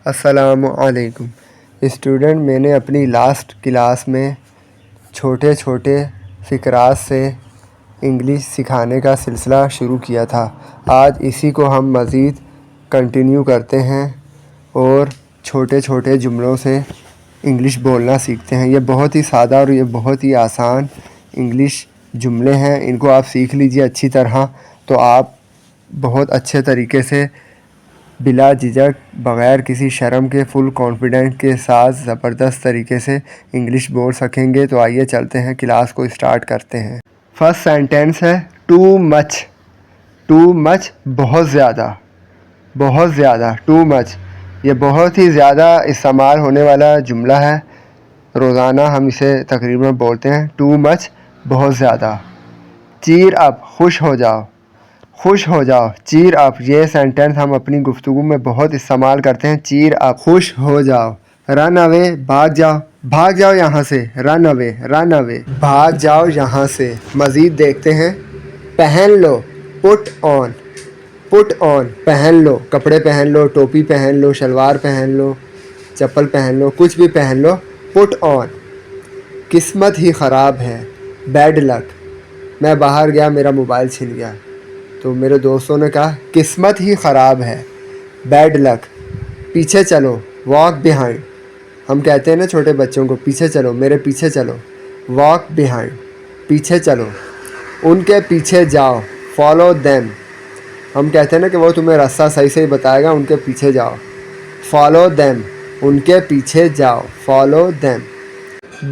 السلام علیکم اسٹوڈنٹ، میں نے اپنی لاسٹ کلاس میں چھوٹے چھوٹے فقرات سے انگلش سکھانے کا سلسلہ شروع کیا تھا۔ آج اسی کو ہم مزید کنٹینیو کرتے ہیں اور چھوٹے چھوٹے جملوں سے انگلش بولنا سیکھتے ہیں۔ یہ بہت ہی سادہ اور یہ بہت ہی آسان انگلش جملے ہیں، ان کو آپ سیکھ لیجئے اچھی طرح تو آپ بہت اچھے طریقے سے بلا جھجک بغیر کسی شرم کے فل کانفیڈنٹ کے ساتھ زبردست طریقے سے انگلش بول سکیں گے۔ تو آئیے چلتے ہیں، کلاس کو اسٹارٹ کرتے ہیں۔ فرسٹ سینٹینس ہے ٹو مچ۔ ٹو مچ بہت زیادہ، بہت زیادہ، ٹو مچ یہ بہت ہی زیادہ استعمال ہونے والا جملہ ہے، روزانہ ہم اسے تقریباً بولتے ہیں، ٹو مچ بہت زیادہ۔ چیر اپ خوش ہو جاؤ، خوش ہو جاؤ، چیر اپ یہ سینٹینس ہم اپنی گفتگو میں بہت استعمال کرتے ہیں، چیر اپ خوش ہو جاؤ۔ رن اوے بھاگ جاؤ، بھاگ جاؤ یہاں سے، رن اوے، رن اوے بھاگ جاؤ یہاں سے۔ مزید دیکھتے ہیں، پہن لو، پٹ آن، پٹ آن پہن لو، کپڑے پہن لو، ٹوپی پہن لو، شلوار پہن لو، چپل پہن لو، کچھ بھی پہن لو، پٹ آن۔ قسمت ہی خراب ہے، بیڈ لک۔ میں باہر گیا، میرا موبائل چھن گیا، تو میرے دوستوں نے کہا قسمت ہی خراب ہے، بیڈ لک۔ پیچھے چلو، واک بیہائنڈ۔ ہم کہتے ہیں نا چھوٹے بچوں کو، پیچھے چلو، میرے پیچھے چلو، واک بیہائنڈ، پیچھے چلو۔ ان کے پیچھے جاؤ، فالو دیم۔ ہم کہتے ہیں نا کہ وہ تمہیں راستہ صحیح صحیح بتائے گا، ان کے پیچھے جاؤ، فالو دیم، ان کے پیچھے جاؤ، فالو دیم۔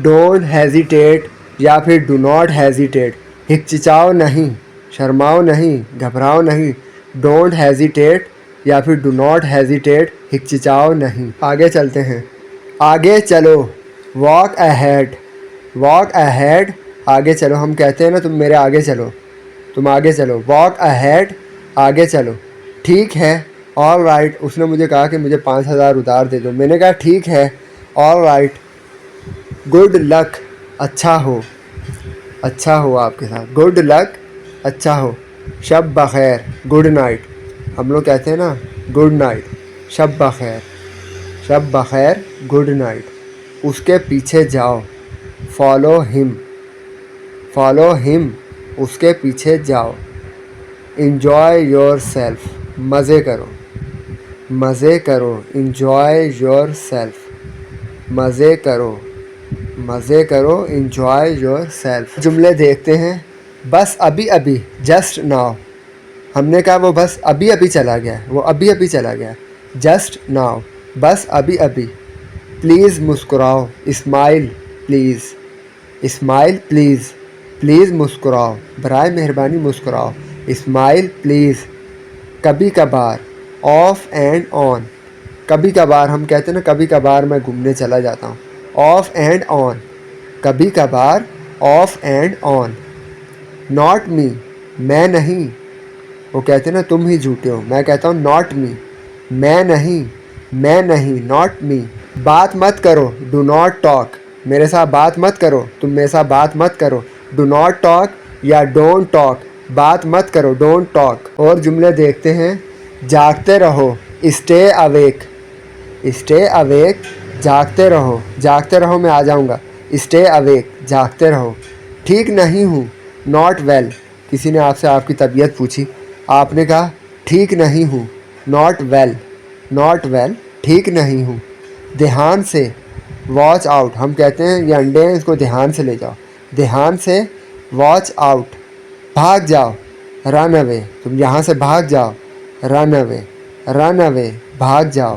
ڈونٹ ہیزیٹیٹ یا پھر ڈو ناٹ ہیزیٹیٹ، ہچکچاؤ نہیں، شرماؤ نہیں، گھبراؤ نہیں۔ ڈونٹ ہیزیٹیٹ یا پھر ڈو ناٹ ہیزیٹیٹ، ہچکچاؤ نہیں۔ آگے چلتے ہیں، آگے چلو، واک اہیڈ، واک اہیڈ آگے چلو۔ ہم کہتے ہیں نا تم میرے آگے چلو، تم آگے چلو، واک اہیڈ آگے چلو۔ ٹھیک ہے، آل رائٹ۔ اس نے مجھے کہا کہ مجھے 5000 ادھار دے دو، میں نے کہا ٹھیک ہے، آل رائٹ۔ گڈ لک اچھا ہو، اچھا ہو آپ کے ساتھ، گڈ لک اچھا ہو۔ شب بخیر گڈ نائٹ، ہم لوگ کہتے ہیں نا گڈ نائٹ، شب بخیر، شب بخیر گڈ نائٹ۔ اس کے پیچھے جاؤ، فالو ہم، فالو ہم اس کے پیچھے جاؤ۔ انجوائے یور سیلف مزے کرو، مزے کرو، انجوائے یور سیلف مزے کرو، مزے کرو، انجوائے یور سیلف۔ جملے دیکھتے ہیں، بس ابھی ابھی، جسٹ ناؤ۔ ہم نے کہا وہ بس ابھی ابھی چلا گیا، وہ ابھی ابھی چلا گیا، جسٹ ناؤ، بس ابھی ابھی۔ پلیز مسکراؤ، smile please, smile please, please مسکراؤ، برائے مہربانی مسکراؤ، اسمائل پلیز۔ کبھی کبھار، آف اینڈ آن، کبھی کبھار ہم کہتے ہیں نا کبھی کبھار میں گھومنے چلا جاتا ہوں، آف اینڈ آن، کبھی کبھار، of and on. Not me میں نہیں، وہ کہتے ہیں نا تم ہی جھوٹے ہو، میں کہتا ہوں ناٹ می میں نہیں، میں نہیں، ناٹ می۔ بات مت کرو، ڈو ناٹ ٹاک، میرے ساتھ بات مت کرو، تم میرے ساتھ بات مت کرو، ڈو ناٹ ٹاک یا ڈونٹ ٹاک، بات مت کرو، ڈونٹ ٹاک۔ اور جملے دیکھتے ہیں، جاگتے رہو، اسٹے اویک، اسٹے اویک جاگتے رہو، جاگتے رہو میں آ جاؤں گا، اسٹے اویک جاگتے رہو۔ ٹھیک نہیں ہوں، ناٹ ویل، کسی نے آپ سے آپ کی طبیعت پوچھی، آپ نے کہا ٹھیک نہیں ہوں، ناٹ ویل، ناٹ ویل ٹھیک نہیں ہوں۔ دھیان سے، واچ آؤٹ، ہم کہتے ہیں یہ انڈے ہیں اس کو دھیان سے لے جاؤ، دھیان سے، واچ آؤٹ۔ بھاگ جاؤ، رن اوے، تم یہاں سے بھاگ جاؤ، رن اوے، رن اوے بھاگ جاؤ۔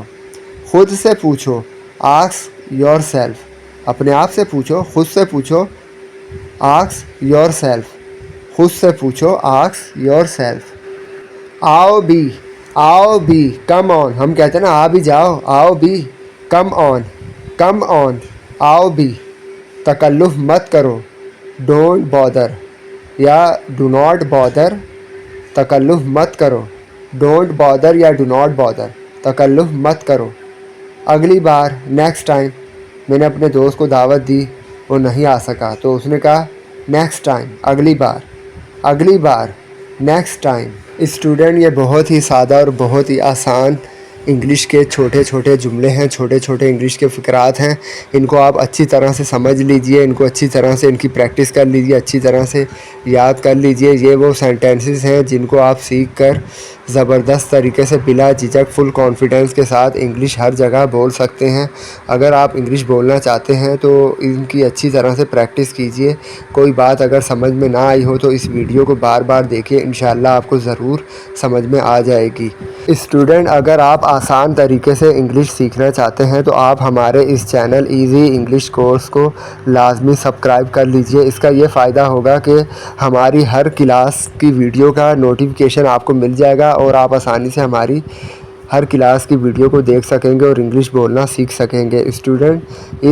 خود سے پوچھو، آسک یور سیلف، اپنے آپ سے پوچھو، خود سے پوچھو، آسک یور سیلف، خود سے پوچھو، آسک یور سیلف۔ آؤ بھی، آؤ بھی، کم آن، ہم کہتے ہیں نا آ بھی جاؤ، آؤ بھی، کم آن، کم آن، آؤ بھی۔ تکلف مت کرو، ڈونٹ بادر یا ڈو ناٹ بادر، تکلف مت کرو، ڈونٹ بادر یا ڈو ناٹ بادر، تکلف مت کرو۔ اگلی بار، نیکسٹ ٹائم، میں نے اپنے دوست کو دعوت دی، وہ نہیں آ سکا، تو اس نے کہا نیکسٹ ٹائم، اگلی بار، اگلی بار، نیکسٹ ٹائم۔ اسٹوڈنٹ، یہ بہت ہی سادہ اور بہت ہی آسان انگلش کے چھوٹے چھوٹے جملے ہیں، چھوٹے چھوٹے انگلش کے فقرات ہیں، ان کو آپ اچھی طرح سے سمجھ لیجئے، ان کو اچھی طرح سے ان کی پریکٹس کر لیجئے، اچھی طرح سے یاد کر لیجئے۔ یہ وہ سینٹنسز ہیں جن کو آپ سیکھ کر زبردست طریقے سے بلا جھجک فل کانفیڈنس کے ساتھ انگلش ہر جگہ بول سکتے ہیں۔ اگر آپ انگلش بولنا چاہتے ہیں تو ان کی اچھی طرح سے پریکٹس کیجئے۔ کوئی بات اگر سمجھ میں نہ آئی ہو تو اس ویڈیو کو بار بار دیکھیے، انشاءاللہ آپ کو ضرور سمجھ میں آ جائے گی۔ اسٹوڈنٹ، اگر آپ آسان طریقے سے انگلش سیکھنا چاہتے ہیں تو آپ ہمارے اس چینل ایزی انگلش کورس کو لازمی سبسکرائب کر لیجئے۔ اس کا یہ فائدہ ہوگا کہ ہماری ہر کلاس کی ویڈیو کا نوٹیفیکیشن آپ کو مل جائے گا اور آپ آسانی سے ہماری ہر کلاس کی ویڈیو کو دیکھ سکیں گے اور انگلش بولنا سیکھ سکیں گے۔ اسٹوڈنٹ،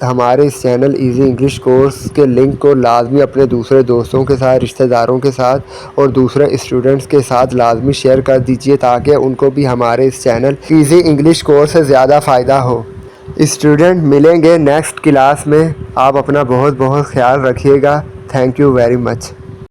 ہمارے اس چینل ایزی انگلش کورس کے لنک کو لازمی اپنے دوسرے دوستوں کے ساتھ، رشتہ داروں کے ساتھ اور دوسرے اسٹوڈنٹس کے ساتھ لازمی شیئر کر دیجئے تاکہ ان کو بھی ہمارے اس چینل ایزی انگلش کورس سے زیادہ فائدہ ہو۔ اسٹوڈنٹ، ملیں گے نیکسٹ کلاس میں۔ آپ اپنا بہت بہت خیال رکھیے گا۔ Thank you very much.